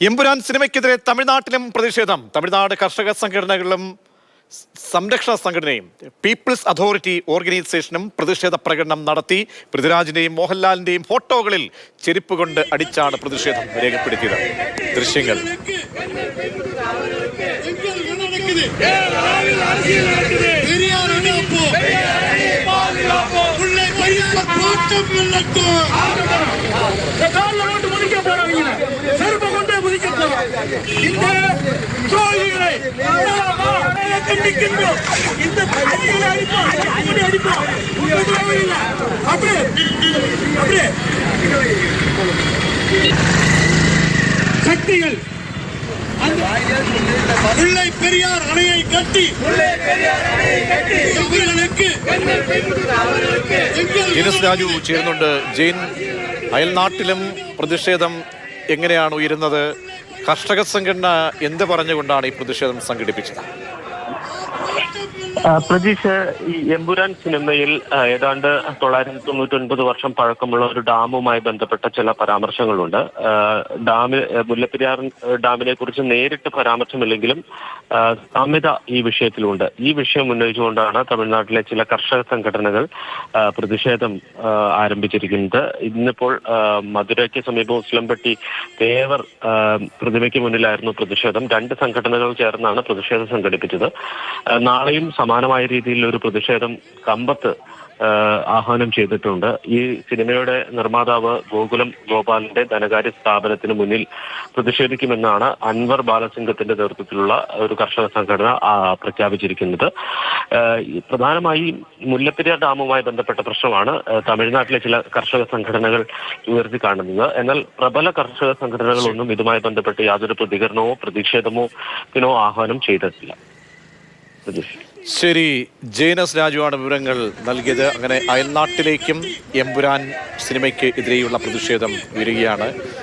എമ്പുരാൻ സിനിമയ്ക്കെതിരെ തമിഴ്നാട്ടിലും പ്രതിഷേധം. തമിഴ്നാട് കർഷക സംഘടനകളും സംരക്ഷണ സംഘടനയും പീപ്പിൾസ് അതോറിറ്റി ഓർഗനൈസേഷനും പ്രതിഷേധ പ്രകടനം നടത്തി. പൃഥ്വിരാജിന്റെയും മോഹൻലാലിന്റെയും ഫോട്ടോകളിൽ ചെരുപ്പ് കൊണ്ട് അടിച്ചാണ് പ്രതിഷേധം രേഖപ്പെടുത്തിയത്. ദൃശ്യങ്ങൾ சக்திகள் முல்லை பெரியார் அணையை கட்டி ജീനസ് രാജു ചേരുന്നുണ്ട്. ജെയിൻ, അയൽനാട്ടിലും പ്രതിഷേധം എങ്ങനെയാണ് ഉയരുന്നത്? കർഷക സംഘടന എന്ത് പറഞ്ഞുകൊണ്ടാണ് ഈ പ്രതിഷേധം സംഘടിപ്പിച്ചത്? പ്രതീഷ്, ഈ എമ്പുരാൻ സിനിമയിൽ ഏതാണ്ട് 999 വർഷം പഴക്കമുള്ള ഒരു ഡാമുമായി ബന്ധപ്പെട്ട ചില പരാമർശങ്ങളുണ്ട്. മുല്ലപ്പെരിയാർ ഡാമിനെ കുറിച്ച് നേരിട്ട് പരാമർശമില്ലെങ്കിലും സാമ്യത ഈ വിഷയത്തിലുണ്ട്. ഈ വിഷയം ഉന്നയിച്ചുകൊണ്ടാണ് തമിഴ്നാട്ടിലെ ചില കർഷക സംഘടനകൾ പ്രതിഷേധം ആരംഭിച്ചിരിക്കുന്നത്. ഇന്നിപ്പോൾ മധുരയ്ക്ക് സമീപം ഉസ്ലംപട്ടി തേവർ പ്രതിമയ്ക്ക് മുന്നിലായിരുന്നു പ്രതിഷേധം. 2 സംഘടനകൾ ചേർന്നാണ് പ്രതിഷേധം സംഘടിപ്പിച്ചത്. നാളെയും സമാനമായ രീതിയിൽ ഒരു പ്രതിഷേധം കമ്പത്ത് ആഹ്വാനം ചെയ്തിട്ടുണ്ട്. ഈ സിനിമയുടെ നിർമ്മാതാവ് ഗോകുലം ഗോപാലിന്റെ ധനകാര്യ സ്ഥാപനത്തിന് മുന്നിൽ പ്രതിഷേധിക്കുമെന്നാണ് അൻവർ ബാലസിംഗത്തിന്റെ നേതൃത്വത്തിലുള്ള ഒരു കർഷക സംഘടന പ്രഖ്യാപിച്ചിരിക്കുന്നത്. പ്രധാനമായി മുല്ലപ്പെരിയാർ ഡാമുമായി ബന്ധപ്പെട്ട പ്രശ്നമാണ് തമിഴ്നാട്ടിലെ ചില കർഷക സംഘടനകൾ ഉയർത്തി കാണുന്നത്. എന്നാൽ പ്രബല കർഷക സംഘടനകളൊന്നും ഇതുമായി ബന്ധപ്പെട്ട് യാതൊരു പ്രതികരണമോ പ്രതിഷേധമോ ആഹ്വാനം ചെയ്തിട്ടില്ല. ശരി, ജെയിനസ് രാജുവാണ് വിവരങ്ങൾ നൽകിയത്. അങ്ങനെ അയൽനാട്ടിലേക്കും എമ്പുരാൻ സിനിമയ്ക്ക് എതിരെയുള്ള പ്രതിഷേധം ഉയരുകയാണ്.